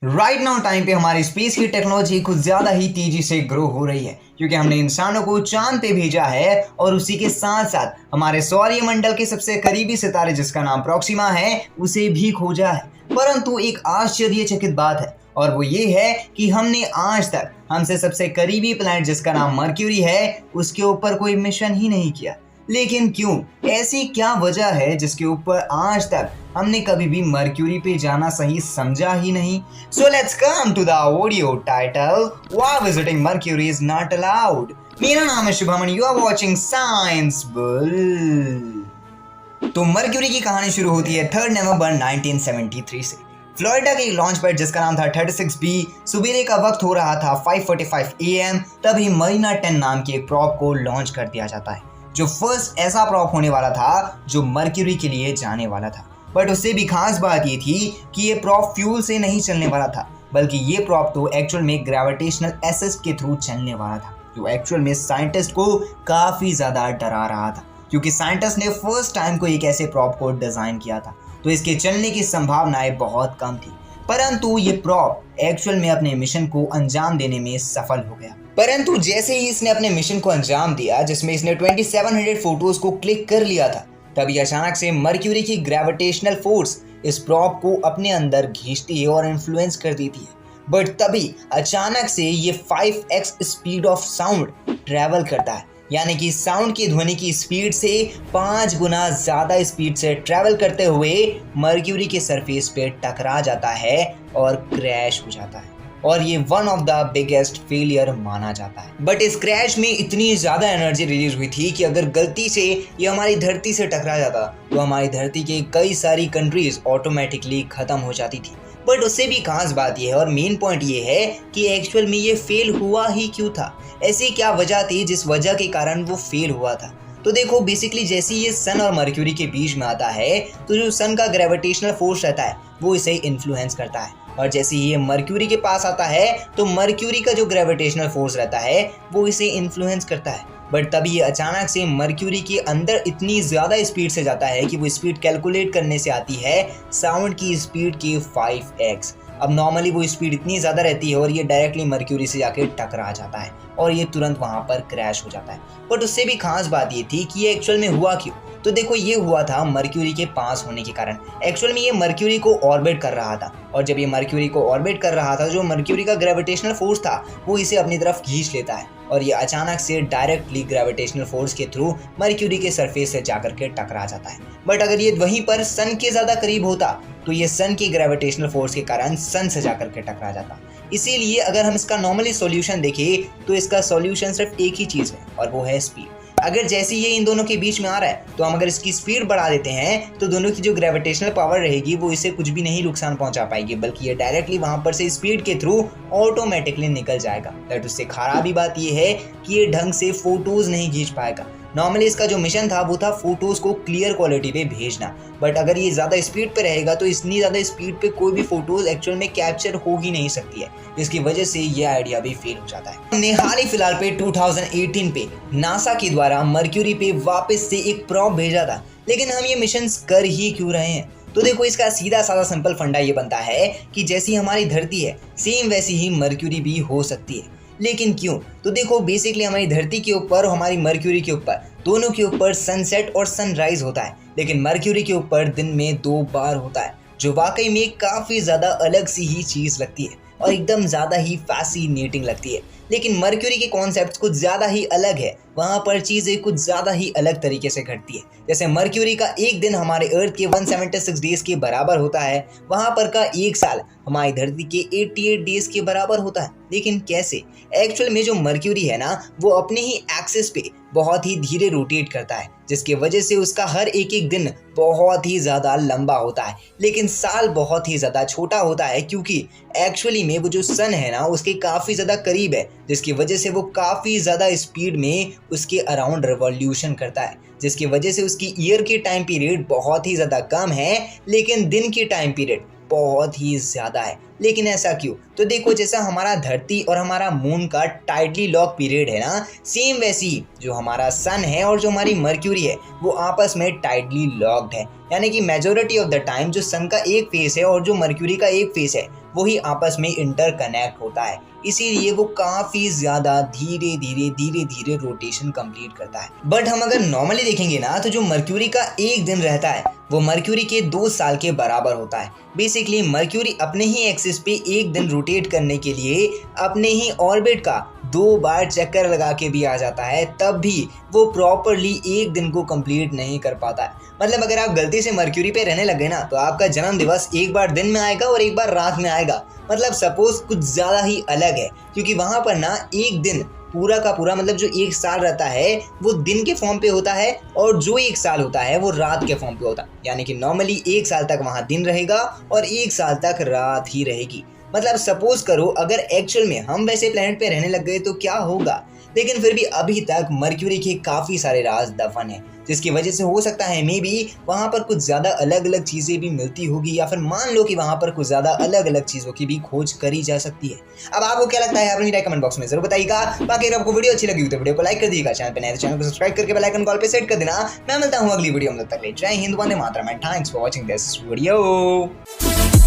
Right now time पे हमारी space की टेक्नोलॉजी कुछ ज्यादा ही तेजी से ग्रो हो रही है क्योंकि हमने इंसानों को चांद पे भेजा है और उसी के साथ साथ हमारे सौरमंडल के सबसे करीबी सितारे जिसका नाम प्रोक्सिमा है उसे भी खोजा है। परंतु एक आश्चर्यचकित बात है और वो ये है कि हमने आज तक हमसे सबसे करीबी प्लैनेट जिसका नाम मर्क्यूरी है उसके ऊपर कोई मिशन ही नहीं किया। लेकिन क्यों? ऐसी क्या वजह है जिसके ऊपर आज तक हमने कभी भी मर्क्यूरी पे जाना सही समझा ही नहीं? So let's come to the audio title why visiting Mercury is not allowed. मेरा नाम है Shubman, you are watching science bull. तो मर्क्यूरी की कहानी शुरू होती है 3 नवंबर 1973 से। फ्लोरिडा के लॉन्च पैड जिसका नाम था 36B, सुबेरे का वक्त हो रहा था 5:45 AM, तभी मरीना 10 नाम के एक प्रॉप को लॉन्च कर दिया जाता है जो फर्स्ट ऐसा प्रॉप होने वाला था जो मर्क्यूरी के लिए जाने वाला था। बट उससे भी खास बात ये थी कि ये प्रॉप फ्यूल से नहीं चलने वाला था, बल्कि ये प्रॉप तो एक्चुअल में ग्रेविटेशनल असिस्ट के थ्रू चलने वाला था, जो एक्चुअल में साइंटिस्ट को काफ़ी ज़्यादा डरा रहा था क्योंकि साइंटिस्ट ने फर्स्ट टाइम को एक ऐसे प्रॉप को डिज़ाइन किया था तो इसके चलने की संभावनाएं बहुत कम थी। परंतु ये प्रॉप एक्चुअल में अपने मिशन को अंजाम देने में सफल हो गया। परंतु जैसे ही इसने अपने मिशन को अंजाम दिया जिसमें इसने 2700 फोटोज को क्लिक कर लिया था, तभी अचानक से मर्क्यूरी की ग्रेविटेशनल फोर्स इस प्रॉप को अपने अंदर खींचती है और इन्फ्लुएंस कर देती है। बट तभी अचानक से ये 5x speed of sound travel करता है, यानी कि साउंड की ध्वनि की स्पीड से 5 गुना ज़्यादा स्पीड से ट्रैवल करते हुए मर्क्यूरी के सरफेस पे टकरा जाता है और क्रैश हो जाता है। और ये one of the biggest failure माना जाता है। बट इस क्रैश में इतनी ज़्यादा एनर्जी रिलीज हुई थी कि अगर गलती से ये हमारी धरती से टकरा जाता तो हमारी धरती के कई सारी कंट्रीज ऑटोमेटिकली ख़त्म हो जाती थी। बट उससे भी खास बात यह है और मेन पॉइंट ये है कि एक्चुअल में ये फेल हुआ ही क्यों था, ऐसी क्या वजह थी जिस वजह के कारण वो फेल हुआ था। तो देखो, बेसिकली जैसे ये सन और मर्क्यूरी के बीच में आता है तो जो सन का ग्रेविटेशनल फोर्स रहता है वो इसे इन्फ्लुएंस करता है, और जैसे ही ये मर्क्यूरी के पास आता है तो मर्क्यूरी का जो ग्रेविटेशनल फोर्स रहता है वो इसे इन्फ्लुएंस करता है। बट तभी ये अचानक से मर्क्यूरी के अंदर इतनी ज़्यादा स्पीड से जाता है कि वो स्पीड कैलकुलेट करने से आती है साउंड की स्पीड के 5x। अब नॉर्मली वो स्पीड इतनी ज़्यादा रहती है और ये डायरेक्टली मर्क्यूरी से जाके टकरा जाता है और ये तुरंत वहाँ पर क्रैश हो जाता है। बट उससे भी खास बात ये थी कि ये एक्चुअल में हुआ क्यों? तो देखो, ये हुआ था मर्क्यूरी के पास होने के कारण। एक्चुअल में ये मर्क्यूरी को ऑर्बिट कर रहा था और जब ये मर्क्यूरी को ऑर्बिट कर रहा था, जो मर्क्यूरी का ग्रेविटेशनल फोर्स था वो इसे अपनी तरफ खींच लेता है और ये अचानक से डायरेक्टली ग्रेविटेशनल फोर्स के थ्रू मर्क्यूरी के सरफेस से जाकर के टकरा जाता है। बट अगर ये वहीं पर सन के ज़्यादा करीब होता तो ये सन के ग्रेविटेशनल फोर्स के कारण सन से जाकर के टकरा जाता। इसीलिए अगर हम इसका नॉर्मली सॉल्यूशन देखें तो इसका सॉल्यूशन सिर्फ एक ही चीज़ है और वो है स्पीड। अगर जैसे ये इन दोनों के बीच में आ रहा है तो हम अगर इसकी स्पीड बढ़ा देते हैं तो दोनों की जो ग्रेविटेशनल पावर रहेगी वो इसे कुछ भी नहीं नुकसान पहुंचा पाएगी, बल्कि ये डायरेक्टली वहां पर से स्पीड के थ्रू ऑटोमेटिकली निकल जाएगा। बट उससे खराबी बात ये है कि ये ढंग से फोटोज नहीं खींच पाएगा। नॉर्मली इसका जो मिशन था वो था फोटोज को क्लियर क्वालिटी पे भेजना, बट अगर ये ज़्यादा स्पीड पे रहेगा तो इतनी ज़्यादा स्पीड पे कोई भी फोटोज एक्चुअल में कैप्चर हो ही नहीं सकती है, जिसकी वजह से ये आइडिया भी फेल हो जाता है। हमने हाल ही फिलहाल पे 2018 पे नासा के द्वारा मर्क्यूरी पे वापस से एक प्रॉब भेजा था, लेकिन हम ये मिशन कर ही क्यों रहे हैं? तो देखो, इसका सीधा साधा सिंपल फंडा ये बनता है कि जैसी हमारी धरती है सेम वैसी ही मर्क्यूरी भी हो सकती है। लेकिन क्यों? तो देखो, बेसिकली हमारी धरती के ऊपर और हमारी मर्क्यूरी के ऊपर दोनों के ऊपर सनसेट और सनराइज होता है, लेकिन मर्क्यूरी के ऊपर दिन में 2 बार होता है, जो वाकई में काफ़ी ज़्यादा अलग सी ही चीज़ लगती है और एकदम ज़्यादा ही फैसिनेटिंग लगती है। लेकिन मर्क्यूरी के कॉन्सेप्ट कुछ ज़्यादा ही अलग है, वहाँ पर चीज़ें कुछ ज़्यादा ही अलग तरीके से घटती है। जैसे मर्क्यूरी का एक दिन हमारे अर्थ के 176 डेज के बराबर होता है, वहाँ पर का एक साल हमारी धरती के 88 डेज के बराबर होता है। लेकिन कैसे? एक्चुअल में जो मर्क्यूरी है ना वो अपने ही एक्सिस पे बहुत ही धीरे रोटेट करता है, जिसकी वजह से उसका हर एक एक दिन बहुत ही ज़्यादा लंबा होता है, लेकिन साल बहुत ही ज़्यादा छोटा होता है क्योंकि एक्चुअली में वो जो सन है ना उसके काफ़ी ज़्यादा करीब है, जिसकी वजह से वो काफ़ी ज़्यादा स्पीड में उसके अराउंड रिवॉल्यूशन करता है, जिसकी वजह से उसकी ईयर की टाइम पीरियड बहुत ही ज़्यादा कम है लेकिन दिन की टाइम पीरियड बहुत ही ज़्यादा है। लेकिन ऐसा क्यों? तो देखो, जैसा हमारा धरती और हमारा मून का टाइडली लॉक पीरियड है ना, सेम वैसी जो हमारा सन है और जो हमारी मर्क्यूरी है वो आपस में टाइडली लॉक्ड है, यानी कि मेजॉरिटी ऑफ द टाइम जो सन का एक फेस है और जो मर्क्यूरी का एक फेस है वही आपस में इंटरकनेक्ट होता है, इसीलिए वो काफ़ी ज़्यादा धीरे धीरे रोटेशन कंप्लीट करता है। बट हम अगर नॉर्मली देखेंगे ना, तो जो मर्क्यूरी का एक दिन रहता है वो मर्क्यूरी के 2 साल के बराबर होता है। बेसिकली मर्क्यूरी अपने ही एक्सिस पे एक दिन रोटेट करने के लिए अपने ही ऑर्बिट का 2 बार चक्कर लगा के भी आ जाता है, तब भी वो प्रॉपरली एक दिन को कंप्लीट नहीं कर पाता है। मतलब अगर आप गलती से मर्क्यूरी पे रहने लग गए ना, तो आपका जन्म दिवस एक बार दिन में आएगा और एक बार रात में आएगा। मतलब सपोज कुछ ज़्यादा ही अलग है, क्योंकि वहाँ पर ना एक दिन पूरा का पूरा, मतलब जो एक साल रहता है वो दिन के फॉर्म पे होता है, और जो एक साल होता है वो रात के फॉर्म पे होता है। यानी कि नॉर्मली एक साल तक वहाँ दिन रहेगा और एक साल तक रात ही रहेगी। मतलब सपोज करो अगर एक्चुअल में हम वैसे प्लेनेट पे रहने लग गए तो क्या होगा। लेकिन फिर भी अभी तक मर्क्यूरी के काफ़ी सारे राज दफन हैं, जिसकी वजह से हो सकता है मे बी वहाँ पर कुछ ज़्यादा अलग अलग चीज़ें भी मिलती होगी, या फिर मान लो कि वहाँ पर कुछ ज़्यादा अलग अलग चीज़ों की भी खोज करी जा सकती है। अब आपको क्या लगता है अपनी राय कमेंट बॉक्स में जरूर बताइएगा। बाकी अगर आपको वीडियो अच्छी लगी हो तो वीडियो को लाइक कर दीजिएगा, चैनल पे नए तो चैनल को सब्सक्राइब करके बेल आइकन कॉल पे सेट कर देना। मैं मिलता हूँ अगली वीडियो में, तब तक जय हिंद, वंदे मातरम, and thanks for watching this video.